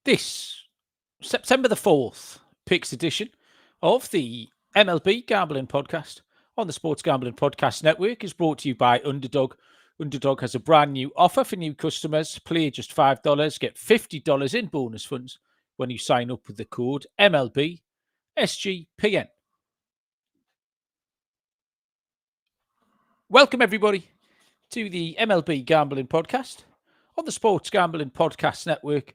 This September the 4th picks edition of the MLB Gambling Podcast on the Sports Gambling Podcast Network is brought to you by Underdog. Underdog has a brand new offer for new customers. Play just $5, get $50 in bonus funds when you sign up with the code MLB SGPN. Welcome, everybody, to the MLB Gambling Podcast on the Sports Gambling Podcast Network.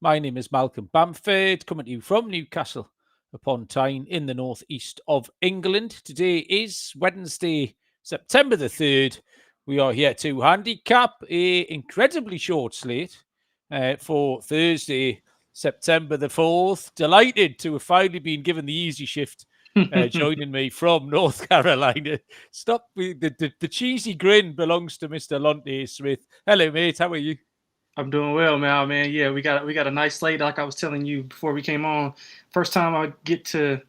My name is Malcolm Bamford, coming to you from Newcastle upon Tyne in the northeast of England. Today is Wednesday, September the 3rd. We are here to handicap a incredibly short slate for Thursday, September the 4th. Delighted to have finally been given the easy shift, joining me from North Carolina. Stop, the cheesy grin belongs to Mr. Lonte Smith. Hello, mate. How are you? I'm doing well, man. Yeah, we got a nice slate. Like I was telling you before we came on, first time I get to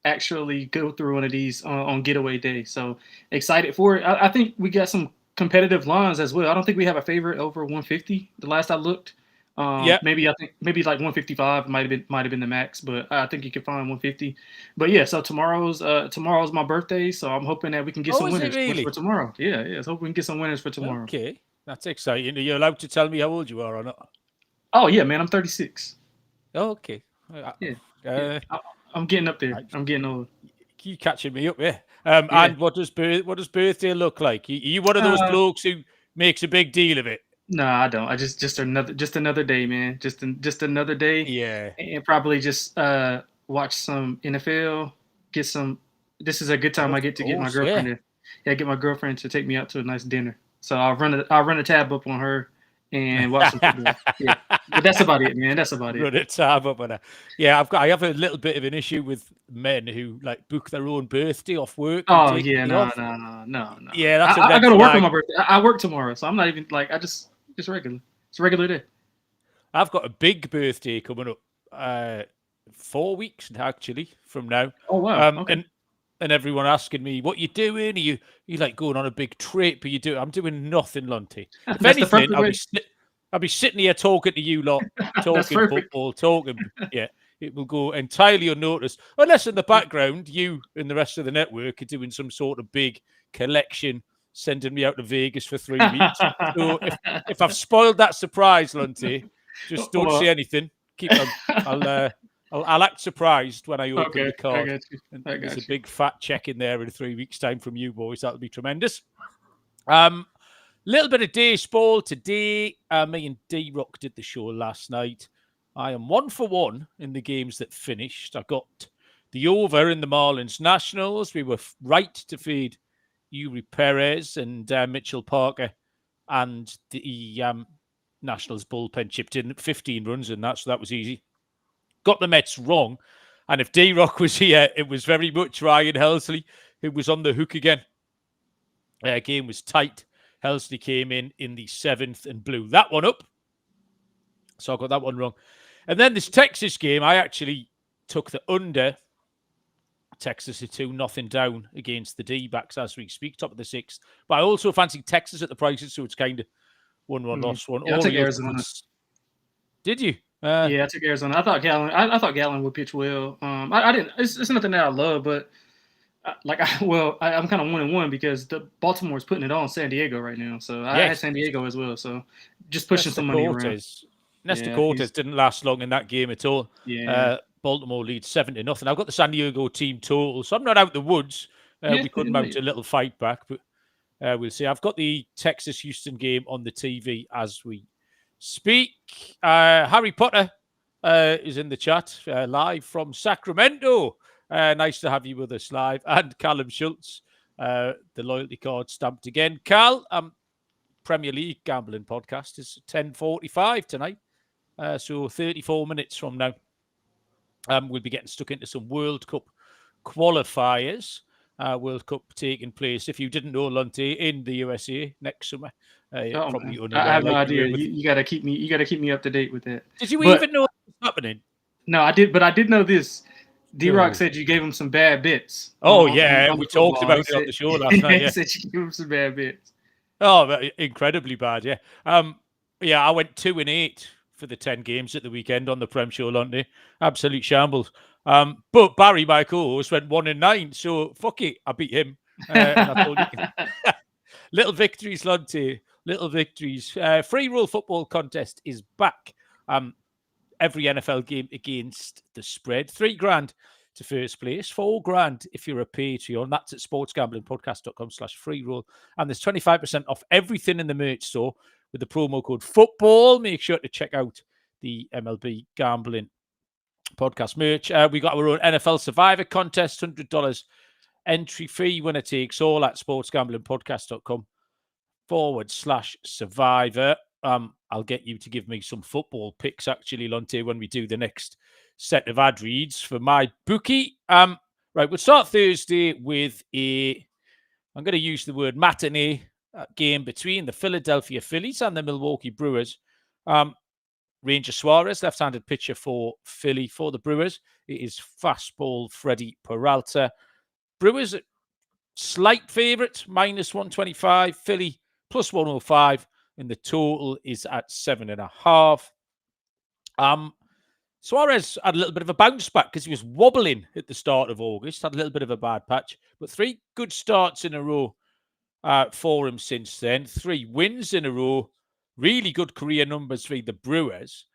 actually go through one of these on getaway day. So excited for it. I think we got some competitive lines as well. I don't think we have a favorite over 150. The last I looked, maybe like 155 might have been the max, but I think you can find 150. But yeah, so tomorrow's my birthday, so I'm hoping that we can get some winners for tomorrow. Yeah. So hoping we can get some winners for tomorrow. Okay. That's exciting. Are you allowed to tell me how old you are or not? Oh, yeah, man. I'm 36. Oh, okay. Yeah. I'm getting up there. I'm getting old. You catching me up, yeah. And what does birthday look like? Are you one of those blokes who makes a big deal of it? No, I don't. I just another day, man. Just another day. Yeah. And probably just watch some NFL. This is a good time I get to get my girlfriend. Get my girlfriend to take me out to a nice dinner. So I'll run a tab up on her and watch some football. Yeah, but that's about it, man. That's about it. Run a tab up on her. Yeah, I have a little bit of an issue with men who like book their own birthday off work. Oh yeah, no. Yeah, that's I got to work on my birthday. I work tomorrow, so I'm not even like just regular. It's a regular day. I've got a big birthday coming up. 4 weeks actually from now. Oh wow. Okay. And everyone asking me, what you doing? Are you like going on a big trip? I'm doing nothing, Lonte. If anything, I'll be sitting here talking to you lot, talking football, talking. Yeah, it will go entirely unnoticed. Unless in the background, you and the rest of the network are doing some sort of big collection, sending me out to Vegas for 3 weeks. So if I've spoiled that surprise, Lonte, just don't say anything. I'll act surprised when I open the card. I got you. There's a big fat check in there in 3 weeks' time from you boys. That'll be tremendous. Little bit of baseball today. Me and D-Rock did the show last night. I am 1 for 1 in the games that finished. I got the over in the Marlins Nationals. We were right to fade Yuri Perez and Mitchell Parker, and the Nationals bullpen chipped in 15 runs in that, so that was easy. Got the Mets wrong. And if D-Rock was here, it was very much Ryan Helsley who was on the hook again. Game was tight. Helsley came in the 7th and blew that one up. So I got that one wrong. And then this Texas game, I actually took the under. Texas are 2-0 down against the D-backs as we speak, top of the 6th. But I also fancy Texas at the prices, so it's kind of 1-1 lost one. Yeah, I'll take Arizona. Did you? I took Arizona. I thought Gallen would pitch well. I didn't. It's nothing that I love, but I'm kind of 1-1 because the Baltimore's putting it on San Diego right now. So I had San Diego as well. So just pushing some money around. Nestor Cortez didn't last long in that game at all. Yeah. Baltimore leads 7-0. I've got the San Diego team total, so I'm not out the woods. We could mount a little fight back, but we'll see. I've got the Texas-Houston game on the TV as we speak. Harry Potter is in the chat live from Sacramento. Nice to have you with us live. And Callum Schultz, the loyalty card stamped again. Cal, Premier League Gambling Podcast is 10:45 tonight. So 34 minutes from now. We'll be getting stuck into some World Cup qualifiers. World Cup taking place, if you didn't know, Lonte, in the USA next summer. I have no idea. You gotta keep me up to date with that. Did you even know what was happening? No, I did, but I did know this. D-Rock said you gave him some bad bits. Oh, we talked about it on the show last night. He said you gave him some bad bits. Oh, incredibly bad, yeah. I went 2-8 for the 10 games at the weekend on the Prem Show, Lonte. Absolute shambles. But Barry, my co-host, went 1-9, so fuck it, I beat him. And I told you, little victories, Lonte. Little victories. Free roll football contest is back. Every NFL game against the spread. $3,000 to first place, $4,000 if you're a Patreon. That's at sportsgamblingpodcast.com/free roll. And there's 25% off everything in the merch store with the promo code football. Make sure to check out the MLB Gambling Podcast merch. We got our own NFL Survivor contest, $100 entry fee, winner takes all at sportsgamblingpodcast.com/survivor. I'll get you to give me some football picks, actually, Lonte, when we do the next set of ad reads for my bookie. Right, we'll start Thursday with I'm going to use the word matinee game between the Philadelphia Phillies and the Milwaukee Brewers. Ranger Suarez, left-handed pitcher for Philly. For the Brewers, it is fastball Freddie Peralta. Brewers, slight favorite, -125. Philly, +105. And the total is at 7.5. Suarez had a little bit of a bounce back because he was wobbling at the start of August, had a little bit of a bad patch, but 3 good starts in a row for him since then. 3 wins in a row. Really good career numbers for the Brewers.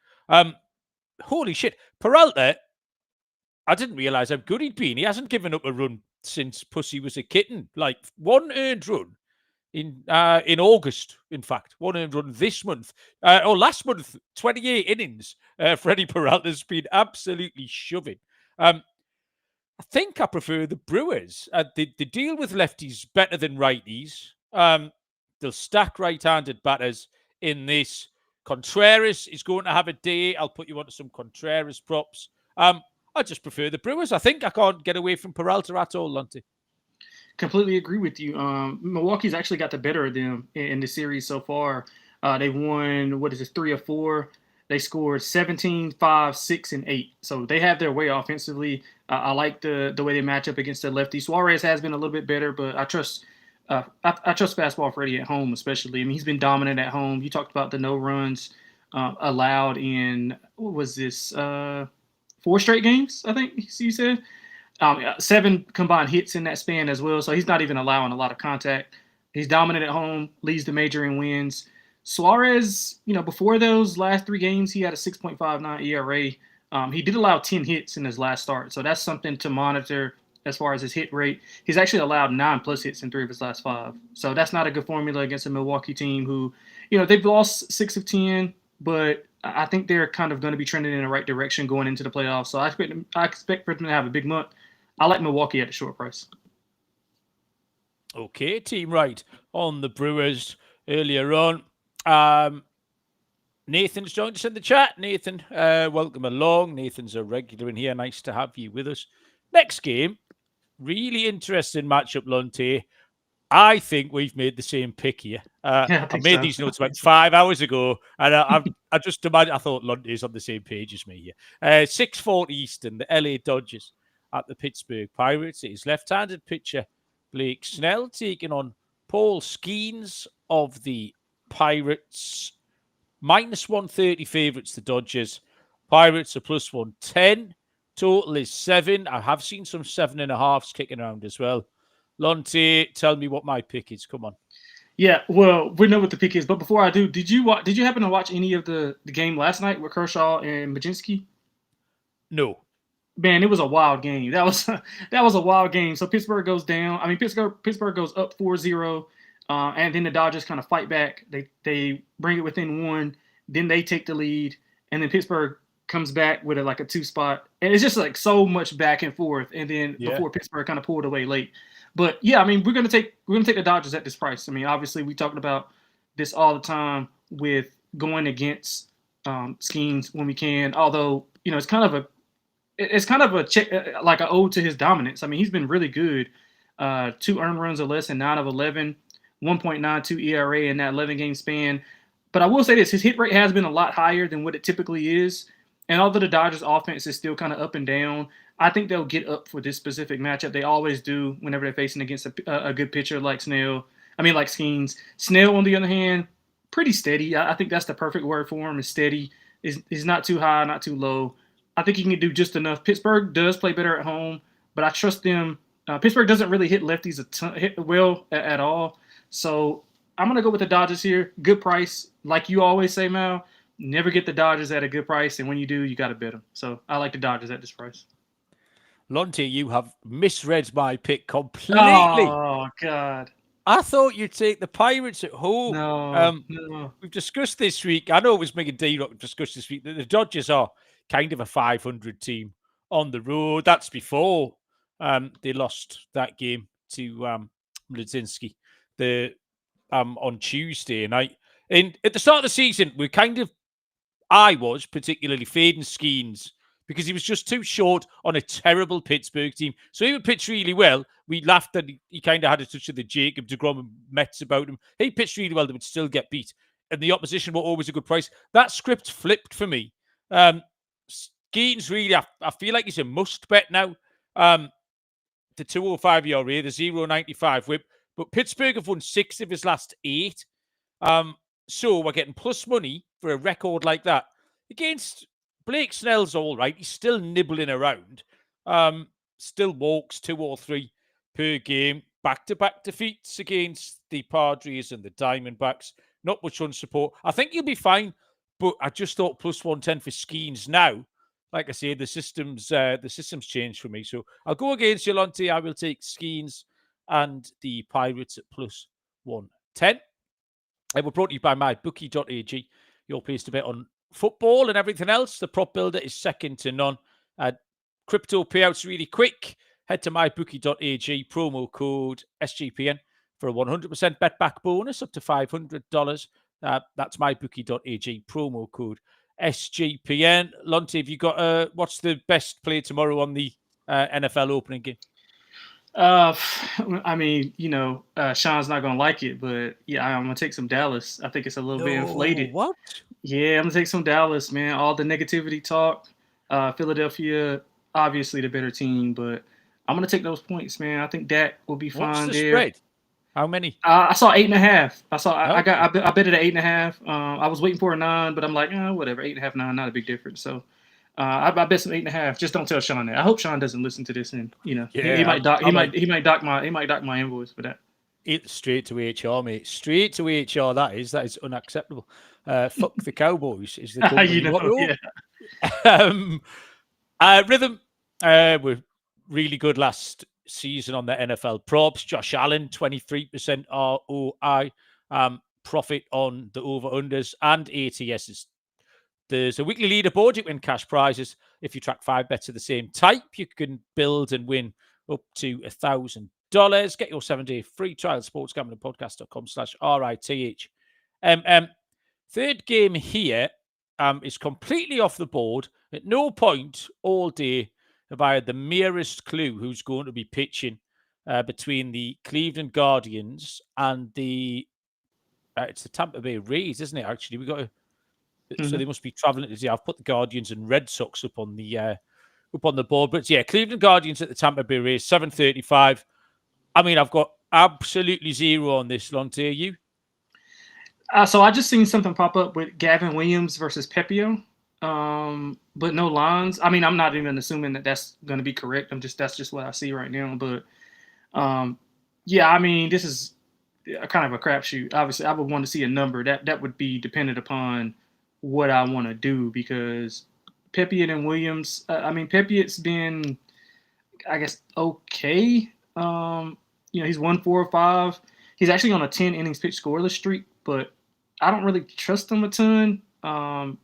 Holy shit. Peralta, I didn't realize how good he'd been. He hasn't given up a run since Pussy was a kitten. Like 1 earned run in August, in fact. 1 earned run this month. Or last month, 28 innings. Freddie Peralta's been absolutely shoving. I think I prefer the Brewers. They deal with lefties better than righties. They'll stack right-handed batters in this. Contreras is going to have a day. I'll put you onto some Contreras props. I just prefer the Brewers. I think I can't get away from Peralta at all, Lonte. Completely agree with you. Milwaukee's actually got the better of them in the series so far. They won, 3 or 4? They scored 17, 5, 6, and 8. So they have their way offensively. I like the way they match up against the lefty. Suarez has been a little bit better, but I trust fastball Freddie at home, especially. I mean, he's been dominant at home. You talked about the no runs allowed in, 4 straight games, I think you said. 7 combined hits in that span as well, so he's not even allowing a lot of contact. He's dominant at home, leads the major in wins. Suarez, before those last 3 games, he had a 6.59 ERA. He did allow 10 hits in his last start, so that's something to monitor as far as his hit rate. He's actually allowed 9+ hits in 3 of his last 5, so that's not a good formula against a Milwaukee team who, they've lost 6 of 10, but I think they're kind of going to be trending in the right direction going into the playoffs. So I expect for them to have a big month. I like Milwaukee at a short price. Okay, team right on the Brewers earlier on. Nathan's joined us in the chat. Nathan, welcome along. Nathan's a regular in here. Nice to have you with us. Next game, really interesting matchup, Lonte. I think we've made the same pick here. I made these notes about 5 hours ago, and I just imagine, I thought Lonte's on the same page as me here. 6:40 Eastern, the LA Dodgers at the Pittsburgh Pirates. It is left-handed pitcher Blake Snell taking on Paul Skeens of the Pirates. -130 favorites, the Dodgers. Pirates are +110. Total is 7. I have seen some 7.5s kicking around as well. Lonte, tell me what my pick is. Come on. Yeah, well, we know what the pick is, but before I do, did you happen to watch any of the game last night with Kershaw and Majinski? No. Man, it was a wild game. That was a wild game. So Pittsburgh goes down. I mean, Pittsburgh goes up 4-0, and then the Dodgers kind of fight back. They bring it within 1, then they take the lead, and then Pittsburgh comes back with a 2 spot, and it's just so much back and forth. And then before Pittsburgh kind of pulled away late. But yeah, I mean, we're gonna take the Dodgers at this price. I mean, obviously we talked about this all the time with going against schemes when we can. Although it's kind of a check, like an ode to his dominance. I mean, he's been really good. 2 earned runs or less in 9 of 11, 1.92 ERA in that 11-game span. But I will say this: his hit rate has been a lot higher than what it typically is. And although the Dodgers' offense is still kind of up and down, I think they'll get up for this specific matchup. They always do whenever they're facing against a good pitcher like Skeens. Snell, on the other hand, pretty steady. I think that's the perfect word for him, is steady. is not too high, not too low. I think he can do just enough. Pittsburgh does play better at home, but I trust them. Pittsburgh doesn't really hit lefties hit well at all. So I'm gonna go with the Dodgers here. Good price, like you always say, Mal. Never get the Dodgers at a good price, and when you do, you got to bet them. So I like the Dodgers at this price. Lonte, you have misread my pick completely. Oh God! I thought you'd take the Pirates at home. No. We've discussed this week. I know it was me and D-Rock discussed this week that the Dodgers are kind of a 500 team on the road. That's before they lost that game to Mlodzinski on Tuesday night. And at the start of the season, I was particularly fading Skeens because he was just too short on a terrible Pittsburgh team. So he would pitch really well. We laughed that he kind of had a touch of the Jacob deGrom and Mets about him. He pitched really well, they would still get beat. And the opposition were always a good price. That script flipped for me. Skeens really, I feel like he's a must bet now. The 205 ERA, the 0.95 whip. But Pittsburgh have won 6 of his last 8. So we're getting plus money for a record like that. Against Blake Snell's all right. He's still nibbling around. Still walks 2 or 3 per game. Back-to-back defeats against the Padres and the Diamondbacks. Not much run support. I think he'll be fine, but I just thought plus 110 for Skeens now. Like I say, the system's changed for me. So I'll go against you, Lonte. I will take Skeens and the Pirates at plus 110. We're brought to you by mybookie.ag, your place to bet on football and everything else. The prop builder is second to none. Crypto payouts really quick. Head to mybookie.ag, promo code SGPN for a 100% bet back bonus up to $500. That's mybookie.ag, promo code SGPN. Lonte, have you got what's the best play tomorrow on the NFL opening game? I mean, Sean's not gonna like it, but yeah, I'm gonna take some Dallas. I think it's a little bit inflated. What? Yeah, I'm gonna take some Dallas, man. All the negativity talk. Philadelphia, obviously the better team, but I'm gonna take those points, man. I think Dak will be fine. What's the there. spread? How many? I saw 8.5. I bet it at 8.5. I was waiting for a 9, but I'm like, whatever. 8.5, 9, not a big difference. So I bet some 8.5. Just don't tell Sean that. I hope Sean doesn't listen to this, and he might dock my invoice for that. Straight to HR, mate. Straight to HR. That is unacceptable. Fuck the Cowboys is the company. Rhythm were really good last season on the NFL props. Josh Allen, 23% ROI profit on the over-unders and ATSs. There's a weekly leaderboard. You win cash prizes. If you track 5 bets of the same type, you can build and win up to $1,000. Get your 7-day free trial at sportsgamblingpodcast.com/RITH. Third game here is completely off the board. At no point all day have I had the merest clue who's going to be pitching between the Cleveland Guardians and it's the Tampa Bay Rays, isn't it? Actually, we got so they must be traveling today. I've put the Guardians and Red Sox up on the board, but yeah, Cleveland Guardians at the Tampa Bay Rays, 7:35. I mean, I've got absolutely zero on this. Lonte, you? So I just seen something pop up with Gavin Williams versus Pepio, but no lines. I mean, I'm not even assuming that that's going to be correct. That's just what I see right now. But yeah, I mean, this is kind of a crapshoot. Obviously, I would want to see a number that would be dependent upon what I want to do, because Pepiot and Williams. I mean, Pepiot's been, I guess, okay. He's 1 4 or 5. He's actually on a 10 innings pitch scoreless streak, but I don't really trust him a ton. And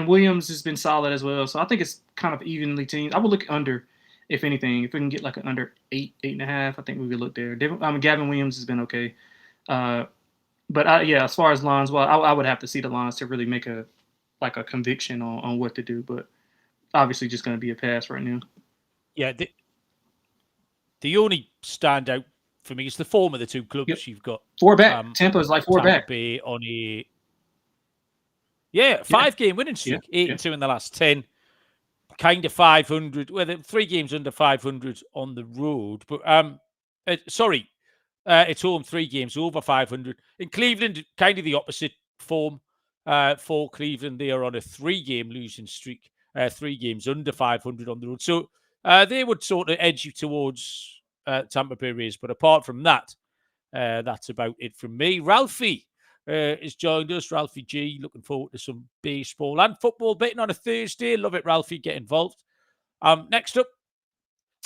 Williams has been solid as well, so I think it's kind of evenly teamed. I would look under, if anything. If we can get like an under 8.5, I think we could look there. Gavin Williams has been okay. But as far as lines, well, I would have to see the lines to really make a conviction on what to do. But obviously, just going to be a pass right now. Yeah, the only standout for me is the form of the two clubs. Yep. You've got 4 back. Tampa's like 4 Tampa back. Bay on a 5-game winning streak, 8-2 in the last 10. Kind of 500. Well, 3 games under 500 on the road, but it's home 3 games over 500. In Cleveland, kind of the opposite form. for Cleveland. They are on a 3-game losing streak, 3 games under 500 on the road. So they would sort of edge you towards Tampa Bay Rays. But apart from that, that's about it from me. Ralphie has joined us. Ralphie G, looking forward to some baseball and football betting on a Thursday. Love it, Ralphie. Get involved. Next up,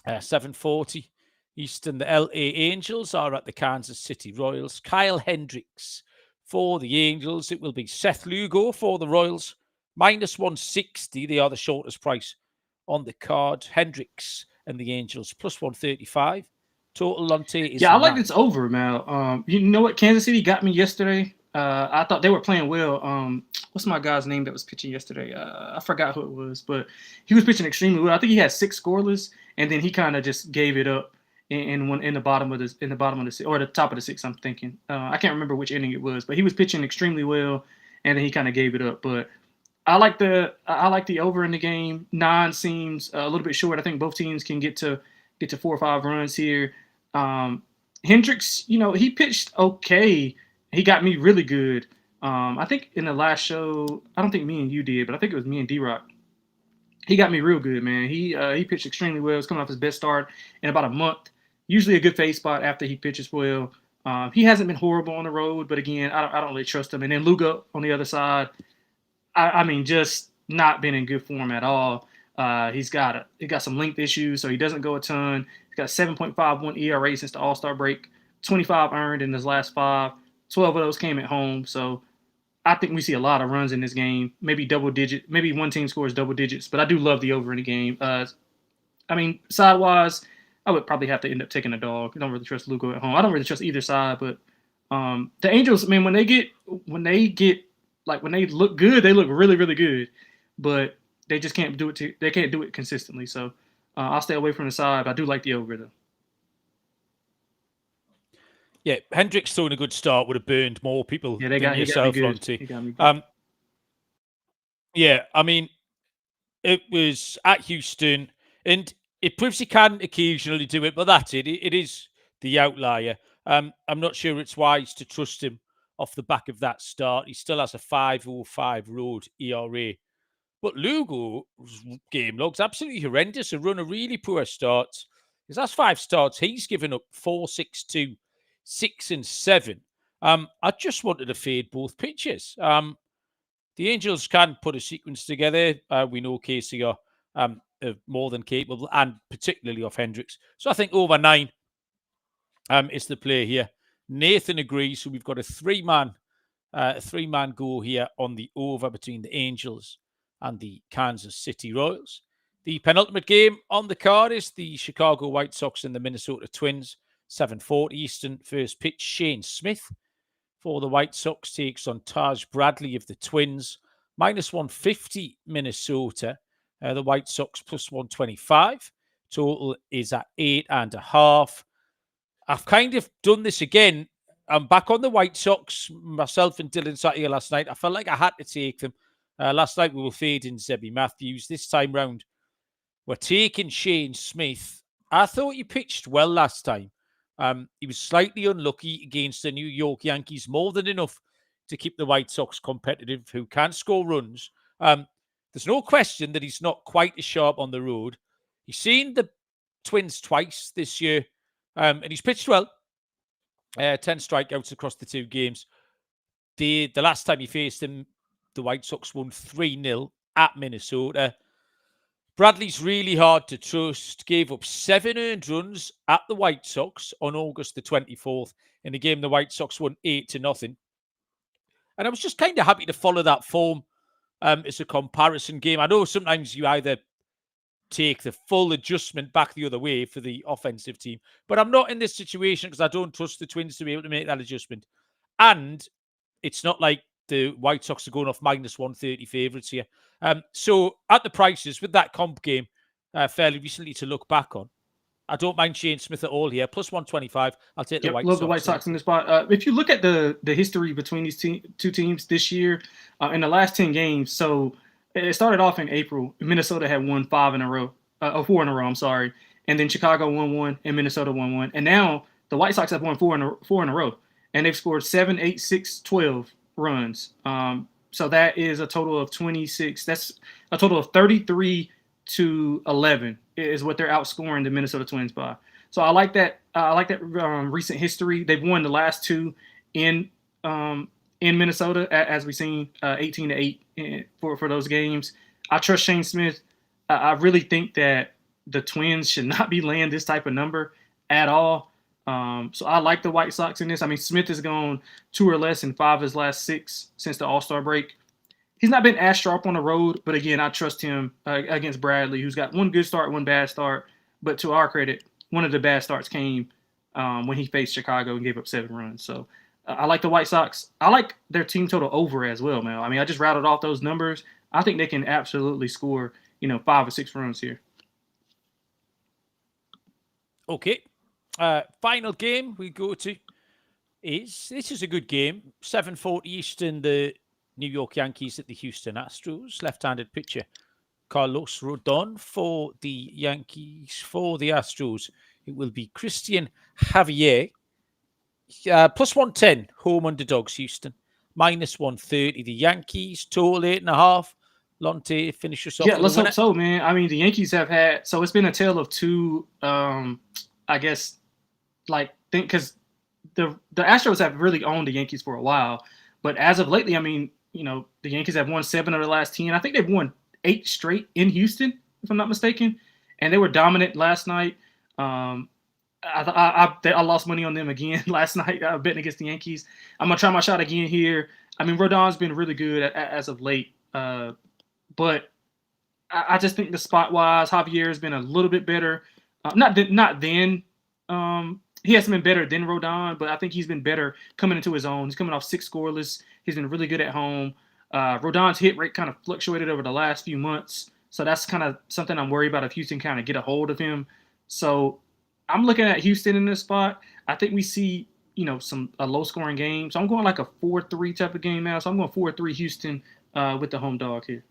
7:40 Eastern, the LA Angels are at the Kansas City Royals. Kyle Hendricks for the Angels. It will be Seth Lugo for the Royals. -160. They are the shortest price on the card. Hendricks and the Angels +135. Total Lonte is I like 9. this over, man. You know what? Kansas City got me yesterday. I thought they were playing well. What's my guy's name that was pitching yesterday? I forgot who it was, but he was pitching extremely well. I think he had 6 scoreless, and then he kind of just gave it up in the bottom of the or the top of the 6. I'm thinking. I can't remember which inning it was, but he was pitching extremely well, and then he kind of gave it up. But I like the over in the game. 9 seems a little bit short. I think both teams can get to 4 or 5 runs here. Hendricks, he pitched okay. He got me really good. I think in the last show, I don't think me and you did, but I think it was me and D-Rock. He got me real good, man. He pitched extremely well. He's coming off his best start in about a month. Usually a good fade spot after he pitches well. He hasn't been horrible on the road, but again, I don't really trust him. And then Lugo on the other side, I mean, just not been in good form at all. He got some length issues, so he doesn't go a ton. He's got 7.51 ERA since the All-Star break, 25 earned in his last 5. 12 of those came at home, so I think we see a lot of runs in this game. Maybe double digit. Maybe one team scores double digits, but I do love the over in the game. I mean, side-wise, I would probably have to end up taking a dog. I don't really trust Lugo at home. I don't really trust either side, but the Angels, I mean, when they look good, they look really, really good, but they just can't do it. They can't do it consistently. So I'll stay away from the side, but I do like the over though. Yeah, Hendricks throwing a good start would have burned more people than yourself, Lonte. Yeah, I mean, it was at Houston, and it proves he can occasionally do it, but that's it. It is the outlier. I'm not sure it's wise to trust him off the back of that start. He still has a 5.05 road ERA. But Lugo's game log's absolutely horrendous. A run of really poor starts. His last 5 starts, he's given up 4, 6, 2, 6, and 7. I just wanted to fade both pitches. The Angels can put a sequence together. We know Casey are more than capable, and particularly off Hendricks. So I think over 9 is the play here. Nathan agrees. So we've got a three-man go here on the over between the Angels and the Kansas City Royals. The penultimate game on the card is the Chicago White Sox and the Minnesota Twins. 7:40 Eastern. First pitch, Shane Smith for the White Sox takes on Taj Bradley of the Twins. -150 Minnesota. The White Sox +125. Total is at 8.5. I've kind of done this again. I'm back on the White Sox. Myself and Dylan sat here last night. I felt like I had to take them. Last night we were fading Zebby Matthews. This time round, we're taking Shane Smith. I thought he pitched well last time. He was slightly unlucky against the New York Yankees, more than enough to keep the White Sox competitive, who can score runs. There's no question that he's not quite as sharp on the road. He's seen the Twins twice this year, and he's pitched well. 10 strikeouts across the 2 games. The last time he faced him, the White Sox won 3-0 at Minnesota. Bradley's really hard to trust. Gave up 7 earned runs at the White Sox on August the 24th in a game the White Sox won 8-0. And I was just kind of happy to follow that form as a comparison game. I know sometimes you either take the full adjustment back the other way for the offensive team, but I'm not in this situation because I don't trust the Twins to be able to make that adjustment. And it's not like the White Sox are going off -130 favourites here. So at the prices with that comp game fairly recently to look back on, I don't mind Shane Smith at all here. +125. I'll take the White Sox. Love the White Sox in this spot. If you look at the history between these two teams this year, in the last 10 games, so it started off in April. Minnesota had won 4 in a row. I'm sorry. And then Chicago won 1 and Minnesota won 1. And now the White Sox have won 4 in a row. And they've scored 7, 8, 6, 12 runs. So that is a total of 26. That's a total of 33-11 is what they're outscoring the Minnesota Twins by. So I like that. I like that recent history. They've won the last two in Minnesota, as we've seen, 18-8 for those games. I trust Shane Smith. I really think that the Twins should not be laying this type of number at all. So I like the White Sox in this. I mean, Smith has gone 2 or less in 5 of his last 6 since the All-Star break. He's not been as sharp on the road, but again, I trust him against Bradley, who's got one good start, one bad start. But to our credit, one of the bad starts came when he faced Chicago and gave up 7 runs. So I like the White Sox. I like their team total over as well, man. I mean, I just routed off those numbers. I think they can absolutely score, 5 or 6 runs here. Okay. Final game we go to this is a good game. 7:40 Eastern, the New York Yankees at the Houston Astros. Left-handed pitcher Carlos Rodon for the Yankees. For the Astros, it will be Christian Javier. Plus 110, home underdogs, Houston. Minus 130, the Yankees. Total 8.5. Lonte, finish us off. Yeah, let's hope so, man. I mean, the Yankees have had, so it's been a tale of two, I guess, because the Astros have really owned the Yankees for a while. But as of lately, I mean, the Yankees have won 7 of the last 10. I think they've won 8 straight in Houston, if I'm not mistaken. And they were dominant last night. I lost money on them again last night, betting against the Yankees. I'm going to try my shot again here. I mean, Rodon's been really good as of late. But I just think the spot-wise, Javier has been a little bit better. Not then. He hasn't been better than Rodon, but I think he's been better coming into his own. He's coming off 6 scoreless. He's been really good at home. Rodon's hit rate kind of fluctuated over the last few months. So that's kind of something I'm worried about if Houston kind of get a hold of him. So I'm looking at Houston in this spot. I think we see, a low-scoring game. So I'm going like a 4-3 type of game now. So I'm going 4-3 Houston with the home dog here.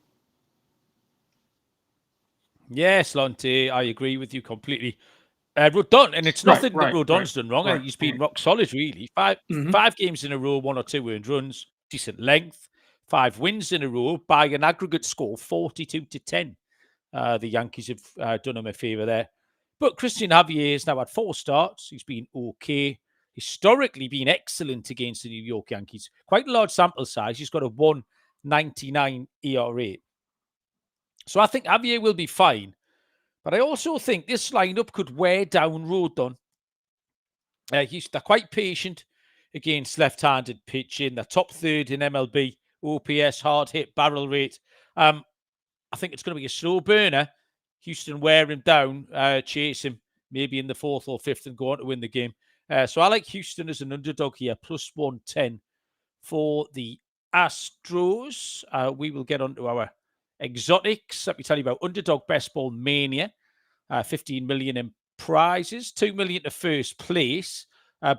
Yes, Lonte, I agree with you completely. Rodon, and it's nothing that Rodon's done wrong. I think he's been rock solid, really. 5 games in a row, 1 or 2 earned runs, decent length. 5 wins in a row by an aggregate score, 42-10. The Yankees have done him a favour there. But Christian Javier has now had 4 starts. He's been okay. Historically been excellent against the New York Yankees. Quite a large sample size. He's got a 1.99 ERA. So I think Javier will be fine. But I also think this lineup could wear down Rodon. They're quite patient against left-handed pitching. They're top 3rd in MLB, OPS, hard hit, barrel rate. I think it's going to be a slow burner. Houston wear him down, chase him maybe in the 4th or 5th and go on to win the game. So I like Houston as an underdog here, plus 110 for the Astros. We will get on to our exotics. Let me tell you about Underdog Best Ball Mania. 15 million in prizes, 2 million to first place.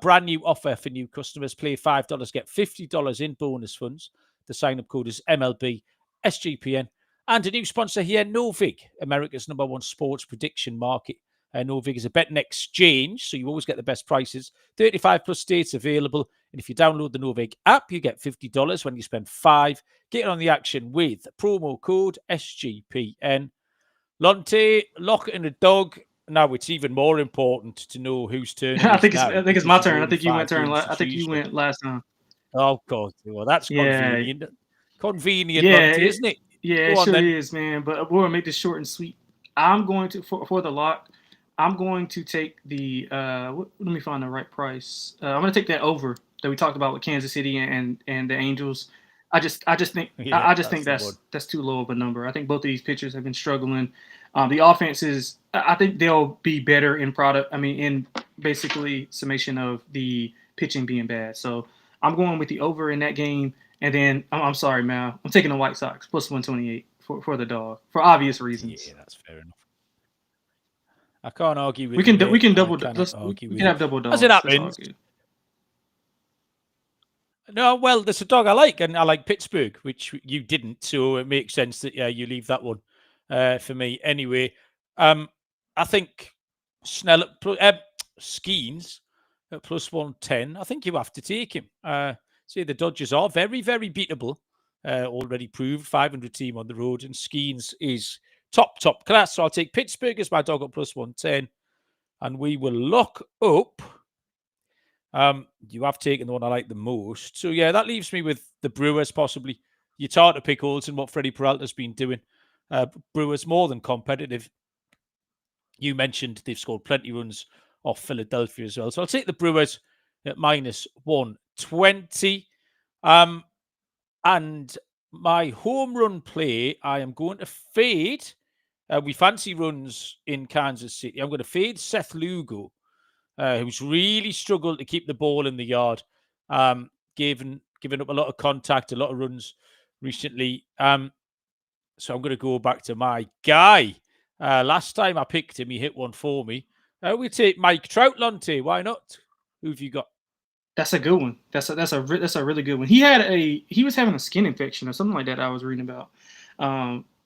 Brand new offer for new customers. Play $5, get $50 in bonus funds. The sign-up code is MLB SGPN. And a new sponsor here, Novig, America's #1 sports prediction market. Novig is a betting exchange, so you always get the best prices. 35 plus states available. And if you download the Novig app, you get $50 when you spend $5. Get on the action with promo code SGPN. Lonte, lock in a dog. Now it's even more important to know whose turn. I think it's my turn. I think you went last time. Oh God, well that's convenient. Convenient, yeah, Lonte, isn't it? Yeah, it sure is, man. But we'll make this short and sweet. I'm going to for the lock. I'm going to take the. Let me find the right price. I'm going to take that over that we talked about with Kansas City and the Angels. I just think that's too low of a number. I think both of these pitchers have been struggling. The offenses, I think they'll be better in product. I mean, in basically summation of the pitching being bad. So I'm going with the over in that game. And then I'm sorry, Mal. I'm taking the White Sox plus 128 for the dog for obvious reasons. Yeah, that's fair enough. I can't argue with we can double. We can have double dogs. As it happens. No, well, there's a dog I like, and I like Pittsburgh, which you didn't, so it makes sense that you leave that one for me. Anyway, I think Snell Skeens at plus 110. I think you have to take him. See, the Dodgers are very, very beatable. already proved, 500 team on the road, and Skeens is top class. So I'll take Pittsburgh as my dog at plus 110, and we will lock up. You have taken the one I like the most. So, yeah, that leaves me with the Brewers, possibly. You're hard to pick holes in what Freddie Peralta's been doing. Brewers more than competitive. You mentioned they've scored plenty runs off Philadelphia as well. So I'll take the Brewers at minus 120. And my home run play, I am going to fade. We fancy runs in Kansas City. I'm going to fade Seth Lugo, who's really struggled to keep the ball in the yard, giving up a lot of contact, a lot of runs recently. So I'm going to go back to my guy. Last time I picked him, he hit one for me. We take Mike Trout, Lonte. Why not? Who have you got? That's a good one. That's a really good one. He was having a skin infection or something like that I was reading about.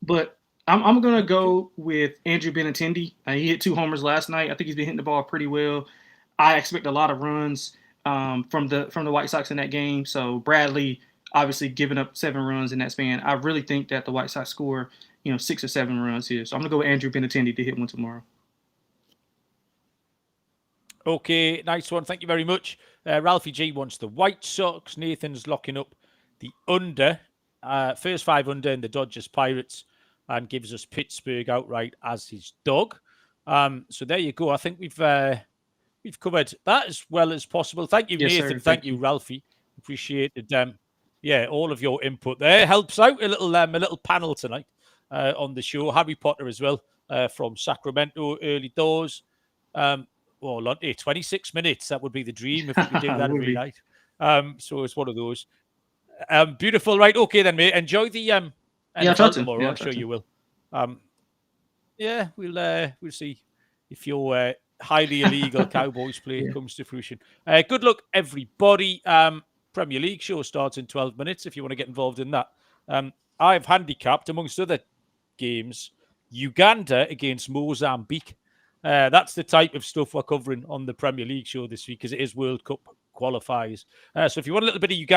But I'm gonna go with Andrew Benintendi. He hit 2 homers last night. I think he's been hitting the ball pretty well. I expect a lot of runs from the White Sox in that game. So Bradley obviously giving up 7 runs in that span. I really think that the White Sox score 6 or 7 runs here. So I'm gonna go with Andrew Benintendi to hit one tomorrow. Okay, nice one. Thank you very much. Ralphie G wants the White Sox. Nathan's locking up the under. First 5 under in the Dodgers Pirates, and gives us Pittsburgh outright as his dog. So there you go. I think we've covered that as well as possible. Thank you, yes, Nathan. Sir. Thank you, Ralphie. Appreciated all of your input there. Helps out a little panel tonight on the show. Harry Potter as well from Sacramento, early doors. Lonte, 26 minutes. That would be the dream if we could do that every night. So it's one of those. Beautiful. Right. Okay, then, mate. Enjoy the NFL tomorrow. I'm sure you will. We'll see if your highly illegal Cowboys play comes to fruition. Good luck, everybody. Premier League show starts in 12 minutes if you want to get involved in that. I've handicapped, amongst other games, Uganda against Mozambique. That's the type of stuff we're covering on the Premier League show this week, because it is World Cup qualifiers. So if you want a little bit of Uganda